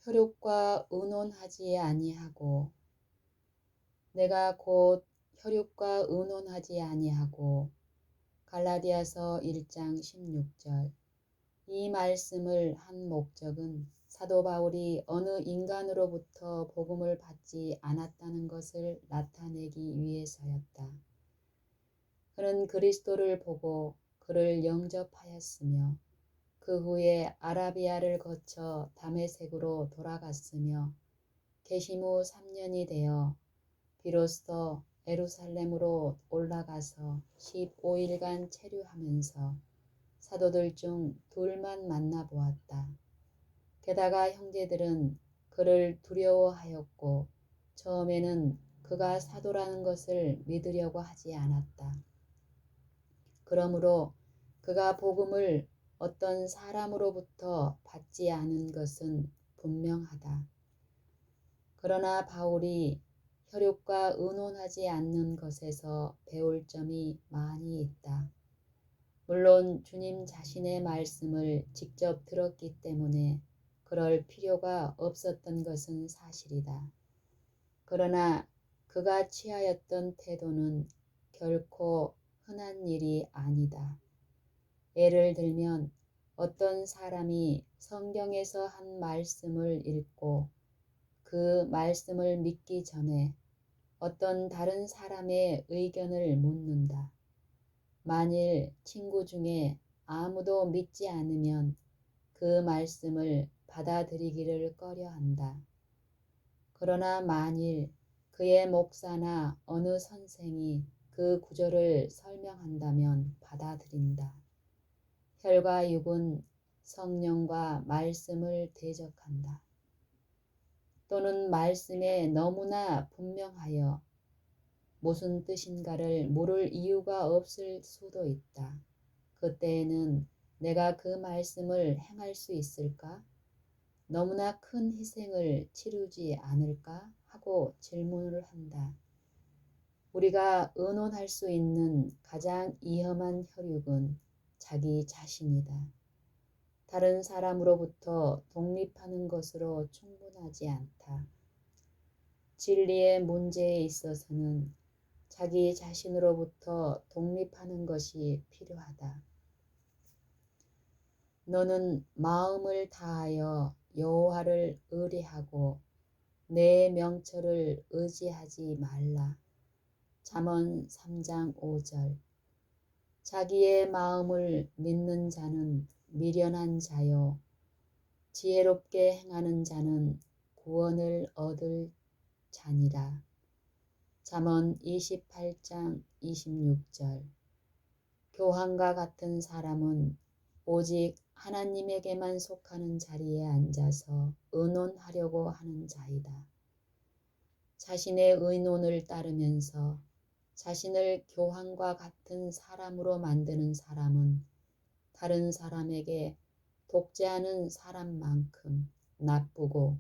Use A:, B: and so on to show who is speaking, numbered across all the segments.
A: 혈육과 의논하지 아니하고 내가 곧 혈육과 의논하지 아니하고. 갈라디아서 1장 16절. 이 말씀을 한 목적은 사도 바울이 어느 인간으로부터 복음을 받지 않았다는 것을 나타내기 위해서였다. 그는 그리스도를 보고 그를 영접하였으며 그 후에 아라비아를 거쳐 다메섹으로 돌아갔으며 계심 후 3년이 되어 비로소 예루살렘으로 올라가서 15일간 체류하면서 사도들 중 둘만 만나보았다. 게다가 형제들은 그를 두려워하였고 처음에는 그가 사도라는 것을 믿으려고 하지 않았다. 그러므로 그가 복음을 어떤 사람으로부터 받지 않은 것은 분명하다. 그러나 바울이 혈육과 의논하지 않는 것에서 배울 점이 많이 있다. 물론 주님 자신의 말씀을 직접 들었기 때문에 그럴 필요가 없었던 것은 사실이다. 그러나 그가 취하였던 태도는 결코 흔한 일이 아니다. 예를 들면 어떤 사람이 성경에서 한 말씀을 읽고 그 말씀을 믿기 전에 어떤 다른 사람의 의견을 묻는다. 만일 친구 중에 아무도 믿지 않으면 그 말씀을 받아들이기를 꺼려한다. 그러나 만일 그의 목사나 어느 선생이 그 구절을 설명한다면 받아들인다. 혈과 육은 성령과 말씀을 대적한다. 또는 말씀에 너무나 분명하여 무슨 뜻인가를 물을 이유가 없을 수도 있다. 그때에는 내가 그 말씀을 행할 수 있을까? 너무나 큰 희생을 치르지 않을까? 하고 질문을 한다. 우리가 의논할 수 있는 가장 위험한 혈육은 자기 자신이다. 다른 사람으로부터 독립하는 것으로 충분하지 않다. 진리의 문제에 있어서는 자기 자신으로부터 독립하는 것이 필요하다. 너는 마음을 다하여 여호와를 의뢰하고 내 명철을 의지하지 말라. 잠언 3장 5절. 자기의 마음을 믿는 자는 미련한 자요 지혜롭게 행하는 자는 구원을 얻을 자니라. 잠언 28장 26절. 교황과 같은 사람은 오직 하나님에게만 속하는 자리에 앉아서 의논하려고 하는 자이다. 자신의 의논을 따르면서 자신을 교황과 같은 사람으로 만드는 사람은 다른 사람에게 독재하는 사람만큼 나쁘고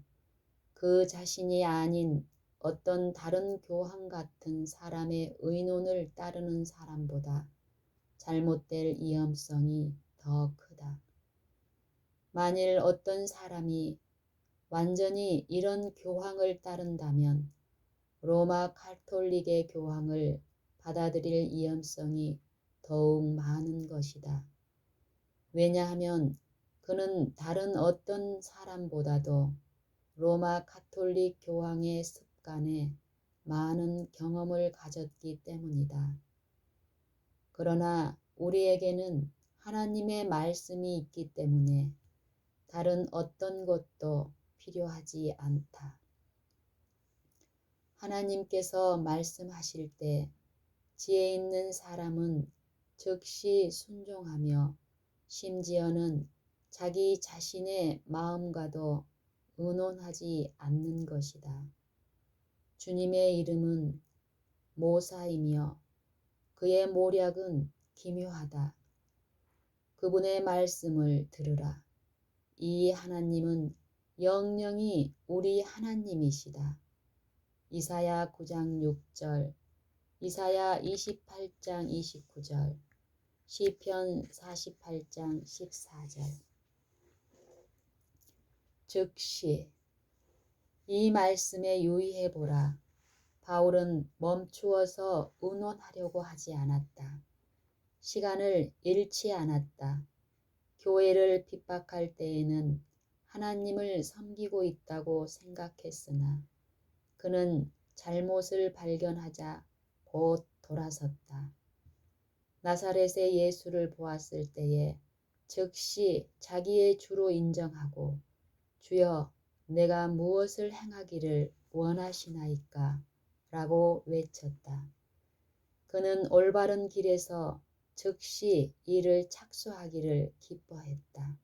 A: 그 자신이 아닌 어떤 다른 교황 같은 사람의 의논을 따르는 사람보다 잘못될 위험성이 더 크다. 만일 어떤 사람이 완전히 이런 교황을 따른다면 로마 가톨릭의 교황을 받아들일 위험성이 더욱 많은 것이다. 왜냐하면 그는 다른 어떤 사람보다도 로마 가톨릭 교황의 습관에 많은 경험을 가졌기 때문이다. 그러나 우리에게는 하나님의 말씀이 있기 때문에 다른 어떤 것도 필요하지 않다. 하나님께서 말씀하실 때 지혜 있는 사람은 즉시 순종하며 심지어는 자기 자신의 마음과도 의논하지 않는 것이다. 주님의 이름은 모사이며 그의 모략은 기묘하다. 그분의 말씀을 들으라. 이 하나님은 영영이 우리 하나님이시다. 이사야 9장 6절, 이사야 28장 29절, 시편 48장 14절. 즉시 이 말씀에 유의해 보라. 바울은 멈추어서 의논하려고 하지 않았다. 시간을 잃지 않았다. 교회를 핍박할 때에는 하나님을 섬기고 있다고 생각했으나 그는 잘못을 발견하자 곧 돌아섰다. 나사렛의 예수를 보았을 때에 즉시 자기의 주로 인정하고 주여 내가 무엇을 행하기를 원하시나이까? 라고 외쳤다. 그는 올바른 길에서 즉시 이를 착수하기를 기뻐했다.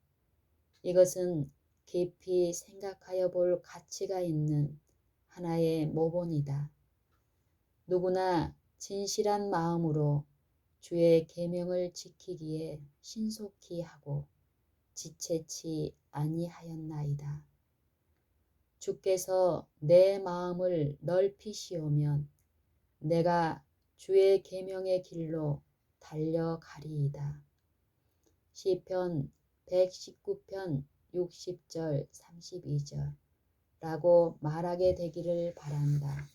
A: 이것은 깊이 생각하여 볼 가치가 있는 하나의 모본이다. 누구나 진실한 마음으로 주의 계명을 지키기에 신속히 하고 지체치 아니하였나이다. 주께서 내 마음을 넓히시오면 내가 주의 계명의 길로 달려가리이다. 시편 119편 60절 32절 라고 말하게 되기를 바란다.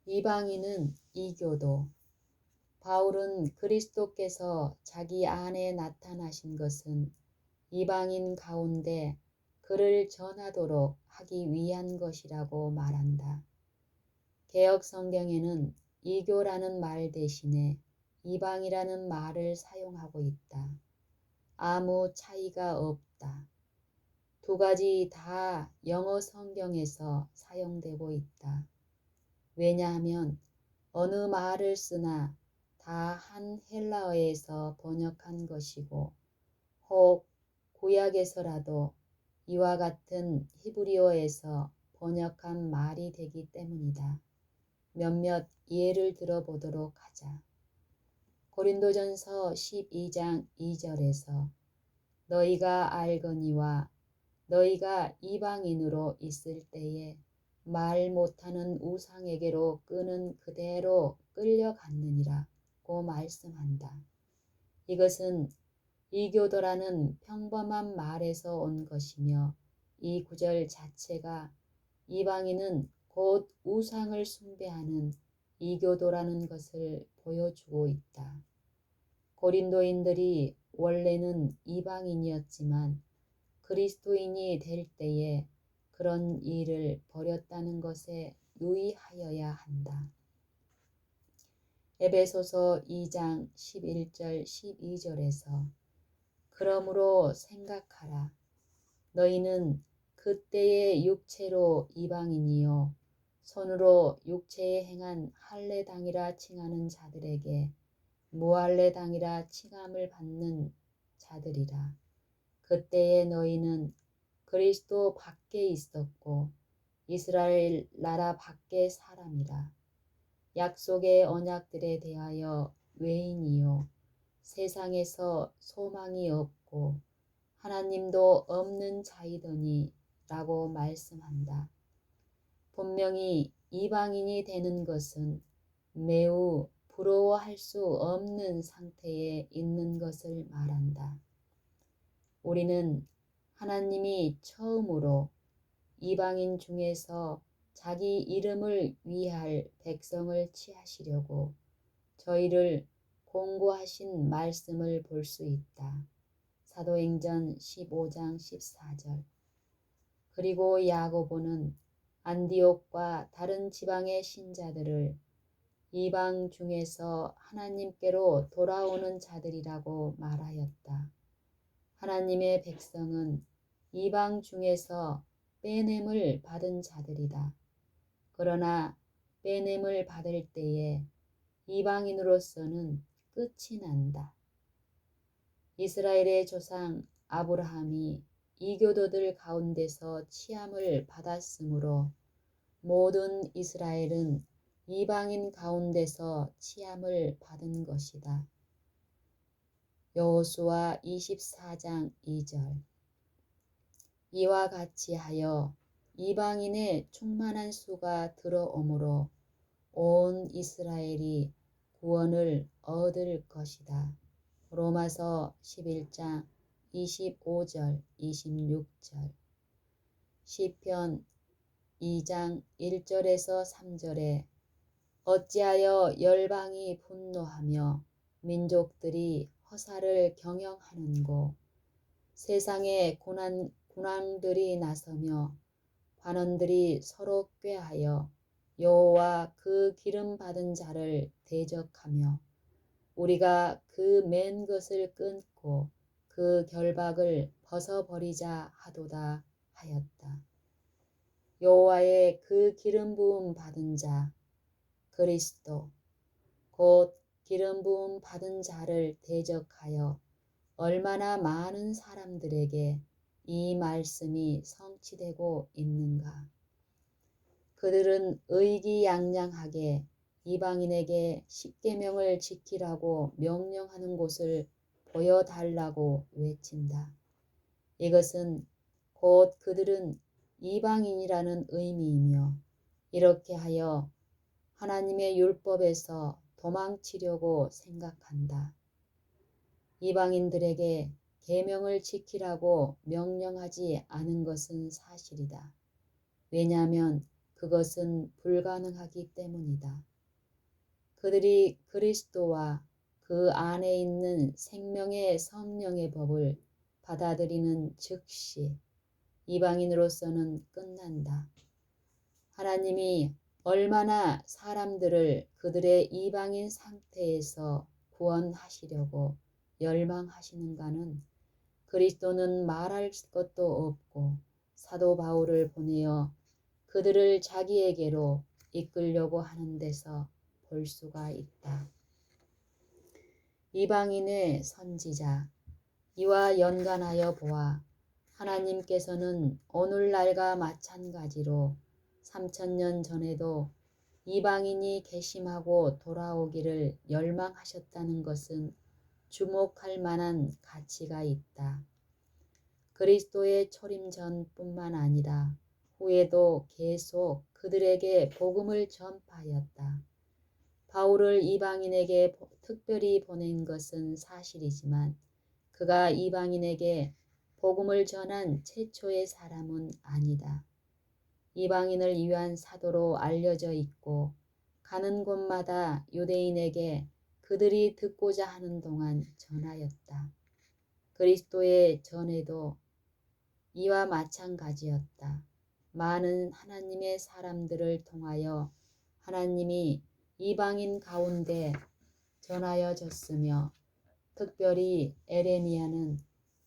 A: 이방인은 이교도. 바울은 그리스도께서 자기 안에 나타나신 것은 이방인 가운데 그를 전하도록 하기 위한 것이라고 말한다. 개역 성경에는 이교라는 말 대신에 이방이라는 말을 사용하고 있다. 아무 차이가 없다. 두 가지 다 영어 성경에서 사용되고 있다. 왜냐하면 어느 말을 쓰나 다 한 헬라어에서 번역한 것이고 혹 구약에서라도 이와 같은 히브리어에서 번역한 말이 되기 때문이다. 몇몇 예를 들어보도록 하자. 고린도전서 12장 2절에서 너희가 알거니와 너희가 이방인으로 있을 때에 말 못하는 우상에게로 끄는 그대로 끌려갔느니라고 말씀한다. 이것은 이교도라는 평범한 말에서 온 것이며 이 구절 자체가 이방인은 곧 우상을 숭배하는 이교도라는 것을 보여주고 있다. 고린도인들이 원래는 이방인이었지만 그리스도인이 될 때에 그런 일을 버렸다는 것에 유의하여야 한다. 에베소서 2장 11절 12절에서 그러므로 생각하라. 너희는 그때의 육체로 이방인이요 손으로 육체에 행한 할례당이라 칭하는 자들에게 무할례당이라 칭함을 받는 자들이라. 그때에 너희는 그리스도 밖에 있었고 이스라엘 나라 밖의 사람이라. 약속의 언약들에 대하여 외인이요 세상에서 소망이 없고 하나님도 없는 자이더니 라고 말씀한다. 분명히 이방인이 되는 것은 매우 부러워할 수 없는 상태에 있는 것을 말한다. 우리는 하나님이 처음으로 이방인 중에서 자기 이름을 위할 백성을 취하시려고 저희를 공고하신 말씀을 볼 수 있다. 사도행전 15장 14절. 그리고 야고보는 안디옥과 다른 지방의 신자들을 이방 중에서 하나님께로 돌아오는 자들이라고 말하였다. 하나님의 백성은 이방 중에서 빼냄을 받은 자들이다. 그러나 빼냄을 받을 때에 이방인으로서는 끝이 난다. 이스라엘의 조상 아브라함이 이교도들 가운데서 치함을 받았으므로 모든 이스라엘은 이방인 가운데서 치함을 받은 것이다. 여호수아 24장 2절. 이와 같이 하여 이방인의 충만한 수가 들어오므로 온 이스라엘이 구원을 얻을 것이다. 로마서 11장 25절 26절. 시편 2장 1절에서 3절에 어찌하여 열방이 분노하며 민족들이 허사를 경영하는고 세상에 군왕들이 나서며 관원들이 서로 꾀하여 여호와 그 기름 받은 자를 대적하며 우리가 그 맨 것을 끊고 그 결박을 벗어버리자 하도다 하였다. 여호와의 그 기름 부음 받은 자 그리스도 곧 기름 부음 받은 자를 대적하여 얼마나 많은 사람들에게 이 말씀이 성취되고 있는가. 그들은 의기양양하게 이방인에게 십계명을 지키라고 명령하는 곳을 보여달라고 외친다. 이것은 곧 그들은 이방인이라는 의미이며 이렇게 하여 하나님의 율법에서 도망치려고 생각한다. 이방인들에게 계명을 지키라고 명령하지 않은 것은 사실이다. 왜냐하면 그것은 불가능하기 때문이다. 그들이 그리스도와 그 안에 있는 생명의 성령의 법을 받아들이는 즉시 이방인으로서는 끝난다. 하나님이 얼마나 사람들을 그들의 이방인 상태에서 구원하시려고 열망하시는가는 그리스도는 말할 것도 없고 사도 바울을 보내어 그들을 자기에게로 이끌려고 하는 데서 볼 수가 있다. 이방인의 선지자 이와 연관하여 보아 하나님께서는 오늘날과 마찬가지로 3000년 전에도 이방인이 괘씸하고 돌아오기를 열망하셨다는 것은 주목할 만한 가치가 있다. 그리스도의 초림 전뿐만 아니라 후에도 계속 그들에게 복음을 전파하였다. 바울을 이방인에게 특별히 보낸 것은 사실이지만 그가 이방인에게 복음을 전한 최초의 사람은 아니다. 이방인을 위한 사도로 알려져 있고 가는 곳마다 유대인에게 그들이 듣고자 하는 동안 전하였다. 그리스도의 전에도 이와 마찬가지였다. 많은 하나님의 사람들을 통하여 하나님이 이방인 가운데 전하여졌으며 특별히 에레미야는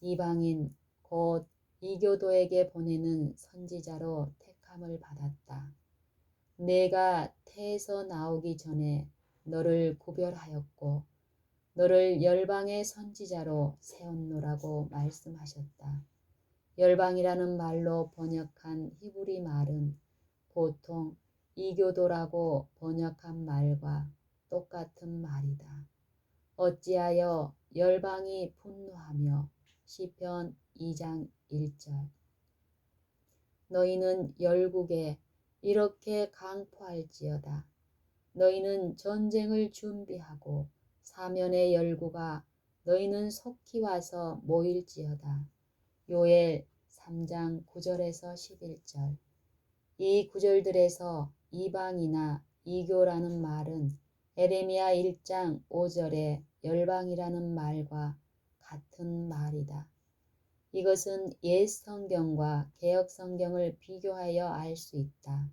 A: 이방인 곧 이교도에게 보내는 선지자로 택함을 받았다. 내가 태에서 나오기 전에 너를 구별하였고 너를 열방의 선지자로 세웠노라고 말씀하셨다. 열방이라는 말로 번역한 히브리 말은 보통 이교도라고 번역한 말과 똑같은 말이다. 어찌하여 열방이 분노하며 시편 2장 1절 너희는 열국에 이렇게 강포할지어다. 너희는 전쟁을 준비하고 사면의 열구가 너희는 속히 와서 모일지어다. 요엘 3장 9절에서 11절 이 구절들에서 이방이나 이교라는 말은 에레미야 1장 5절의 열방이라는 말과 같은 말이다. 이것은 옛 성경과 개역 성경을 비교하여 알 수 있다.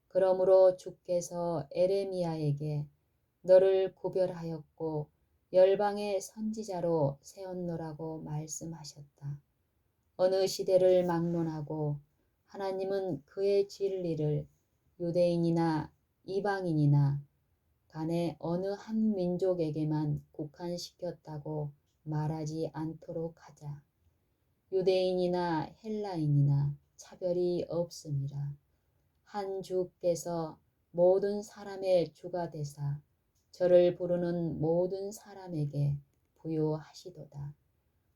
A: 그러므로 주께서 에레미야에게 너를 구별하였고 열방의 선지자로 세웠노라고 말씀하셨다. 어느 시대를 막론하고 하나님은 그의 진리를 유대인이나 이방인이나 간에 어느 한 민족에게만 국한시켰다고 말하지 않도록 하자. 유대인이나 헬라인이나 차별이 없음이라. 한 주께서 모든 사람의 주가 되사 저를 부르는 모든 사람에게 부요하시도다.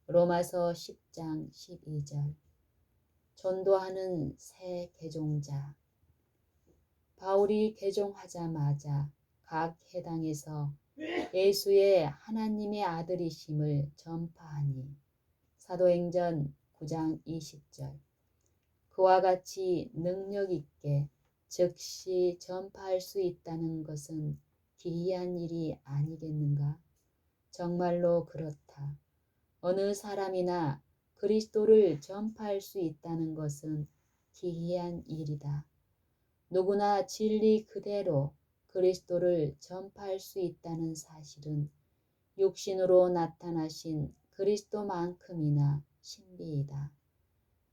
A: 로마서 10장 12절 전도하는 새 개종자 바울이 개종하자마자 각 해당에서 예수의 하나님의 아들이심을 전파하니 사도행전 9장 20절 그와 같이 능력 있게 즉시 전파할 수 있다는 것은 기이한 일이 아니겠는가? 정말로 그렇다. 어느 사람이나 그리스도를 전파할 수 있다는 것은 기이한 일이다. 누구나 진리 그대로 그리스도를 전파할 수 있다는 사실은 육신으로 나타나신 그리스도만큼이나 신비이다.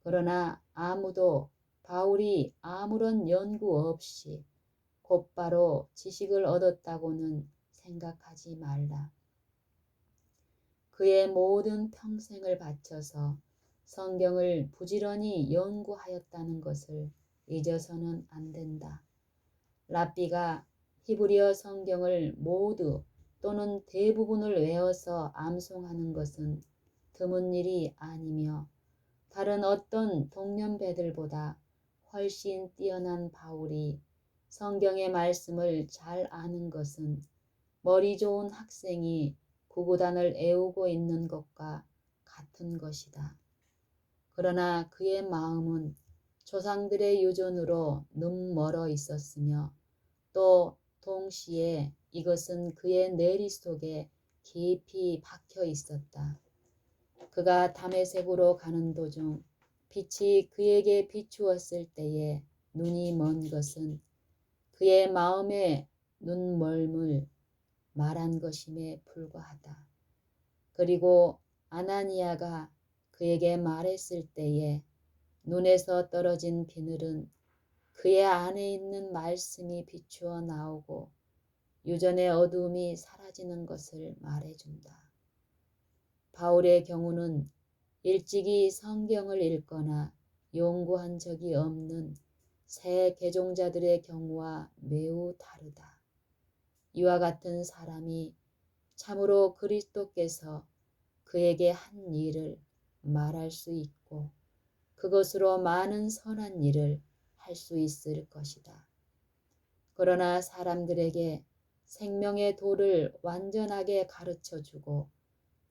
A: 그러나 아무도 바울이 아무런 연구 없이 곧바로 지식을 얻었다고는 생각하지 말라. 그의 모든 평생을 바쳐서 성경을 부지런히 연구하였다는 것을 잊어서는 안 된다. 랍비가 히브리어 성경을 모두 또는 대부분을 외워서 암송하는 것은 드문 일이 아니며 다른 어떤 동년배들보다 훨씬 뛰어난 바울이 성경의 말씀을 잘 아는 것은 머리 좋은 학생이 구구단을 애우고 있는 것과 같은 것이다. 그러나 그의 마음은 조상들의 유전으로 눈멀어 있었으며 또 동시에 이것은 그의 내리 속에 깊이 박혀 있었다. 그가 다메섹으로 가는 도중 빛이 그에게 비추었을 때에 눈이 먼 것은 그의 마음의 눈멀음을 말한 것임에 불과하다. 그리고 아나니아가 그에게 말했을 때에 눈에서 떨어진 비늘은 그의 안에 있는 말씀이 비추어 나오고 유전의 어두움이 사라지는 것을 말해준다. 바울의 경우는 일찍이 성경을 읽거나 연구한 적이 없는 새 개종자들의 경우와 매우 다르다. 이와 같은 사람이 참으로 그리스도께서 그에게 한 일을 말할 수 있고 그것으로 많은 선한 일을 할 수 있을 것이다. 그러나 사람들에게 생명의 도를 완전하게 가르쳐주고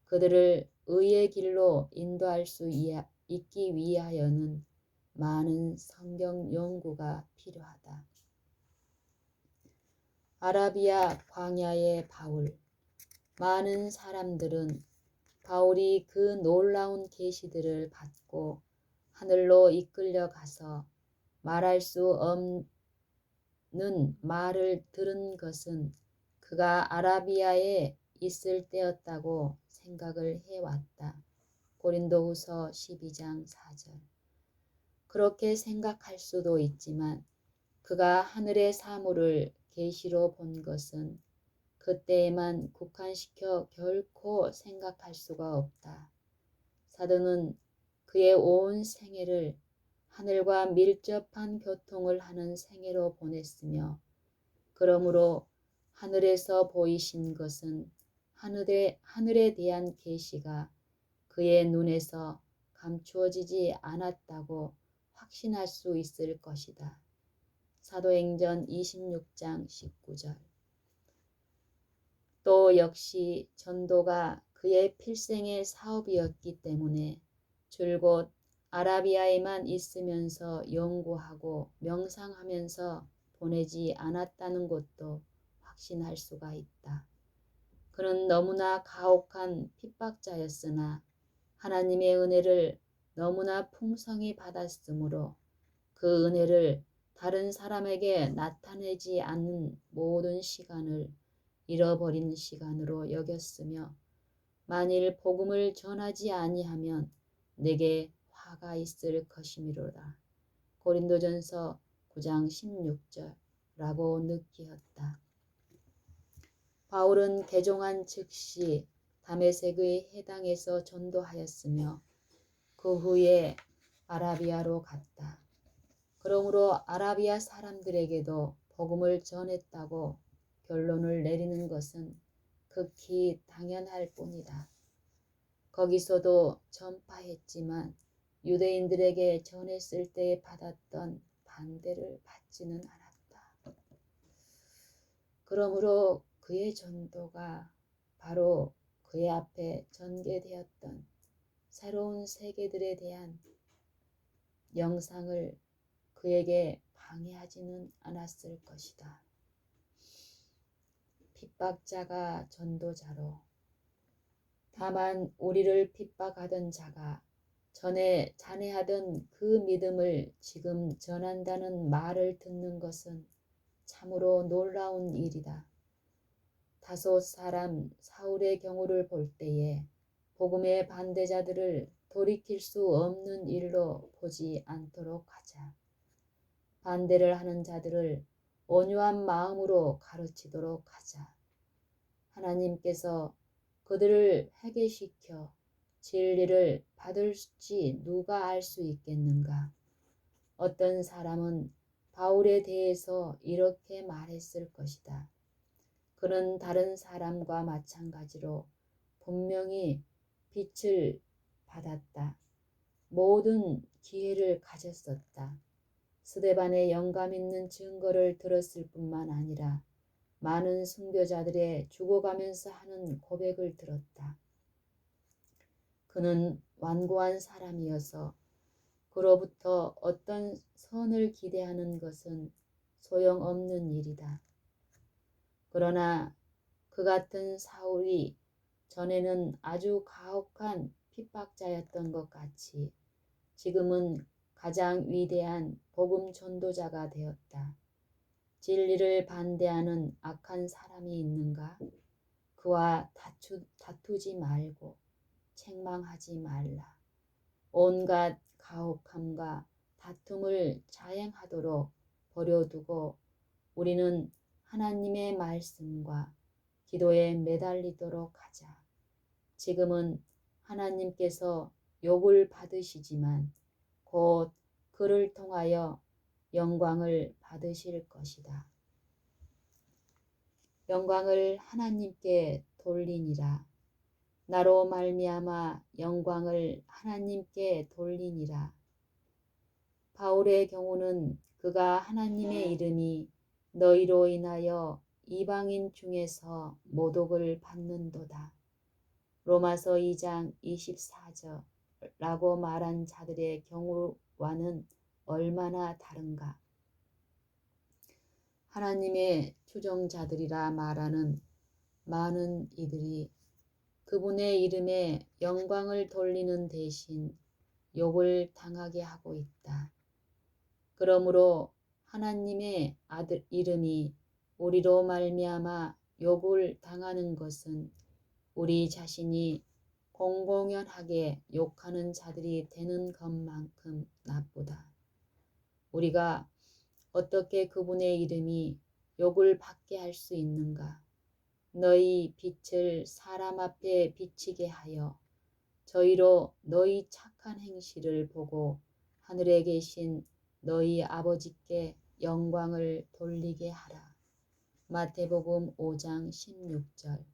A: 그들을 의의 길로 인도할 수 있기 위하여는 많은 성경 연구가 필요하다. 아라비아 광야의 바울. 많은 사람들은 바울이 그 놀라운 계시들을 받고 하늘로 이끌려 가서 말할 수 없는 말을 들은 것은 그가 아라비아에 있을 때였다고 생각을 해왔다. 고린도후서 12장 4절. 그렇게 생각할 수도 있지만 그가 하늘의 사물을 계시로 본 것은 그때에만 국한시켜 결코 생각할 수가 없다. 사도는 그의 온 생애를 하늘과 밀접한 교통을 하는 생애로 보냈으며 그러므로 하늘에서 보이신 것은 하늘에 대한 계시가 그의 눈에서 감추어지지 않았다고 확신할 수 있을 것이다. 사도행전 26장 19절. 또 역시 전도가 그의 필생의 사업이었기 때문에 줄곧 아라비아에만 있으면서 연구하고 명상하면서 보내지 않았다는 것도 확신할 수가 있다. 그는 너무나 가혹한 핍박자였으나 하나님의 은혜를 너무나 풍성히 받았으므로 그 은혜를 다른 사람에게 나타내지 않는 모든 시간을 잃어버린 시간으로 여겼으며 만일 복음을 전하지 아니하면 내게 화가 있을 것이미로다. 고린도전서 9장 16절라고 느끼었다. 바울은 개종한 즉시 다메섹의 해당에서 전도하였으며 그 후에 아라비아로 갔다. 그러므로 아라비아 사람들에게도 복음을 전했다고 결론을 내리는 것은 극히 당연할 뿐이다. 거기서도 전파했지만 유대인들에게 전했을 때에 받았던 반대를 받지는 않았다. 그러므로 그의 전도가 바로 그의 앞에 전개되었던 새로운 세계들에 대한 영상을 그에게 방해하지는 않았을 것이다. 핍박자가 전도자로, 다만 우리를 핍박하던 자가 전에 잔해하던 그 믿음을 지금 전한다는 말을 듣는 것은 참으로 놀라운 일이다. 다소 사람 사울의 경우를 볼 때에 복음의 반대자들을 돌이킬 수 없는 일로 보지 않도록 하자. 반대를 하는 자들을 온유한 마음으로 가르치도록 하자. 하나님께서 그들을 회개시켜 진리를 받을지 누가 알 수 있겠는가? 어떤 사람은 바울에 대해서 이렇게 말했을 것이다. 그는 다른 사람과 마찬가지로 분명히 빛을 받았다. 모든 기회를 가졌었다. 스데반의 영감 있는 증거를 들었을 뿐만 아니라 많은 순교자들의 죽어가면서 하는 고백을 들었다. 그는 완고한 사람이어서 그로부터 어떤 선을 기대하는 것은 소용없는 일이다. 그러나 그 같은 사울이 전에는 아주 가혹한 핍박자였던 것 같이 지금은 가장 위대한 복음 전도자가 되었다. 진리를 반대하는 악한 사람이 있는가? 그와 다투지 말고 책망하지 말라. 온갖 가혹함과 다툼을 자행하도록 버려두고 우리는 하나님의 말씀과 기도에 매달리도록 하자. 지금은 하나님께서 욕을 받으시지만 곧 그를 통하여 영광을 받으실 것이다. 영광을 하나님께 돌리니라. 나로 말미암아 영광을 하나님께 돌리니라. 바울의 경우는 그가 하나님의 이름이 너희로 인하여 이방인 중에서 모독을 받는도다. 로마서 2장 24절라고 말한 자들의 경우와는 얼마나 다른가. 하나님의 추종자들이라 말하는 많은 이들이 그분의 이름에 영광을 돌리는 대신 욕을 당하게 하고 있다. 그러므로 하나님의 아들 이름이 우리로 말미암아 욕을 당하는 것은 우리 자신이 공공연하게 욕하는 자들이 되는 것만큼 나쁘다. 우리가 어떻게 그분의 이름이 욕을 받게 할 수 있는가? 너희 빛을 사람 앞에 비치게 하여 저희로 너희 착한 행실을 보고 하늘에 계신 너희 아버지께 영광을 돌리게 하라. 마태복음 5장 16절.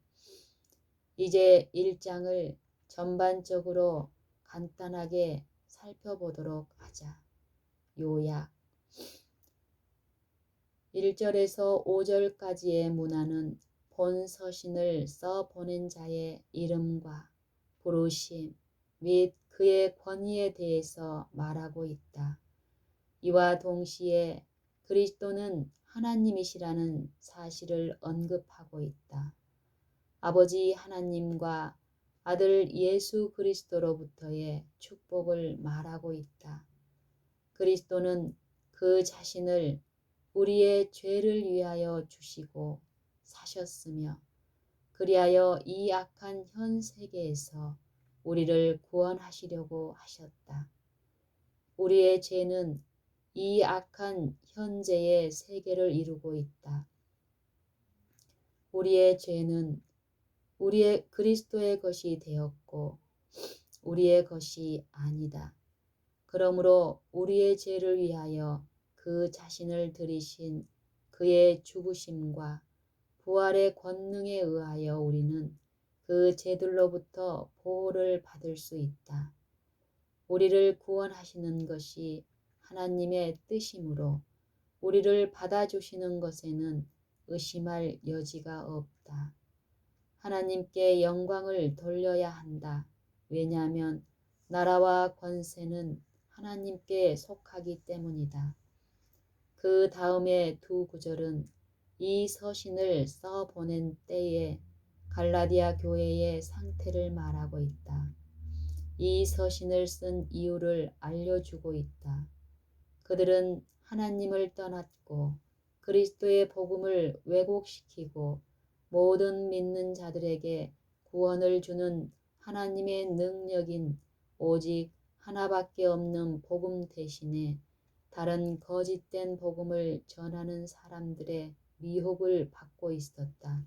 A: 이제 1장을 전반적으로 간단하게 살펴보도록 하자. 요약. 1절에서 5절까지의 문화는 본 서신을 써 보낸 자의 이름과 부르심 및 그의 권위에 대해서 말하고 있다. 이와 동시에 그리스도는 하나님이시라는 사실을 언급하고 있다. 아버지 하나님과 아들 예수 그리스도로부터의 축복을 말하고 있다. 그리스도는 그 자신을 우리의 죄를 위하여 주시고 사셨으며 그리하여 이 악한 현 세계에서 우리를 구원하시려고 하셨다. 우리의 죄는 이 악한 현재의 세계를 이루고 있다. 우리의 죄는 우리의 그리스도의 것이 되었고 우리의 것이 아니다. 그러므로 우리의 죄를 위하여 그 자신을 들이신 그의 죽으심과 부활의 권능에 의하여 우리는 그 죄들로부터 보호를 받을 수 있다. 우리를 구원하시는 것이 하나님의 뜻이므로 우리를 받아주시는 것에는 의심할 여지가 없다. 하나님께 영광을 돌려야 한다. 왜냐하면 나라와 권세는 하나님께 속하기 때문이다. 그 다음에 두 구절은 이 서신을 써 보낸 때에 갈라디아 교회의 상태를 말하고 있다. 이 서신을 쓴 이유를 알려주고 있다. 그들은 하나님을 떠났고 그리스도의 복음을 왜곡시키고 모든 믿는 자들에게 구원을 주는 하나님의 능력인 오직 하나밖에 없는 복음 대신에 다른 거짓된 복음을 전하는 사람들의 미혹을 받고 있었다.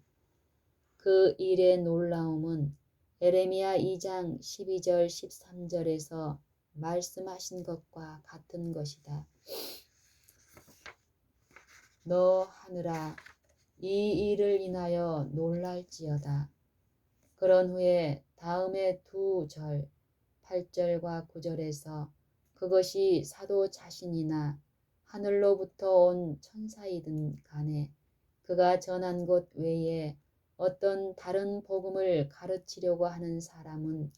A: 그 일의 놀라움은 에레미야 2장 12절 13절에서 말씀하신 것과 같은 것이다. 너 하늘아 이 일을 인하여 놀랄지어다. 그런 후에 다음의 두 절 8절과 9절에서 그것이 사도 자신이나 하늘로부터 온 천사이든 간에 그가 전한 것 외에 어떤 다른 복음을 가르치려고 하는 사람은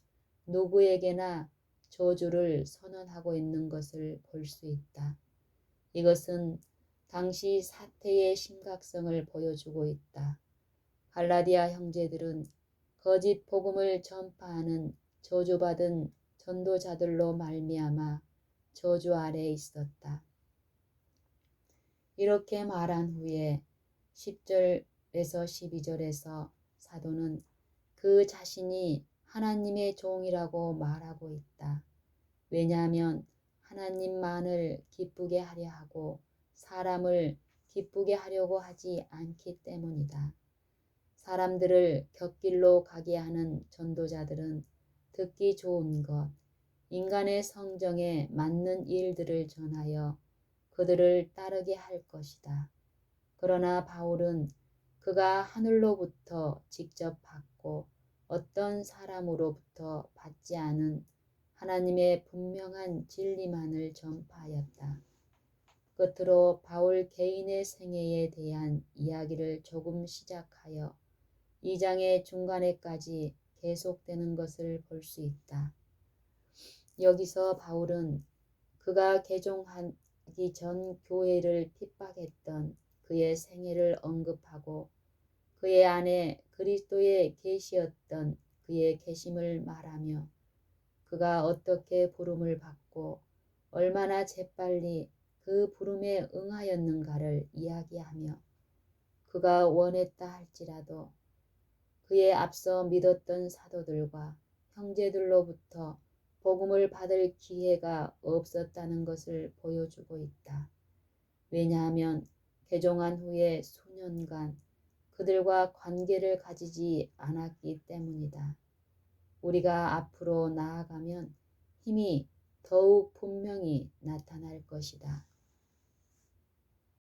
A: 누구에게나 저주를 선언하고 있는 것을 볼 수 있다. 이것은 당시 사태의 심각성을 보여주고 있다. 갈라디아 형제들은 거짓 복음을 전파하는 저주받은 전도자들로 말미암아 저주 아래에 있었다. 이렇게 말한 후에 10절에서 12절에서 사도는 그 자신이 하나님의 종이라고 말하고 있다. 왜냐하면 하나님만을 기쁘게 하려 하고 사람을 기쁘게 하려고 하지 않기 때문이다. 사람들을 곁길로 가게 하는 전도자들은 듣기 좋은 것, 인간의 성정에 맞는 일들을 전하여 그들을 따르게 할 것이다. 그러나 바울은 그가 하늘로부터 직접 받고 어떤 사람으로부터 받지 않은 하나님의 분명한 진리만을 전파하였다. 끝으로 바울 개인의 생애에 대한 이야기를 조금 시작하여 2장의 중간에까지 계속되는 것을 볼 수 있다. 여기서 바울은 그가 개종하기 전 교회를 핍박했던 그의 생애를 언급하고 그의 안에 그리스도의 계시였던 그의 계심을 말하며 그가 어떻게 부름을 받고 얼마나 재빨리 그 부름에 응하였는가를 이야기하며 그가 원했다 할지라도 그의 앞서 믿었던 사도들과 형제들로부터 복음을 받을 기회가 없었다는 것을 보여주고 있다. 왜냐하면 개종한 후에 수년간 그들과 관계를 가지지 않았기 때문이다. 우리가 앞으로 나아가면 힘이 더욱 분명히 나타날 것이다.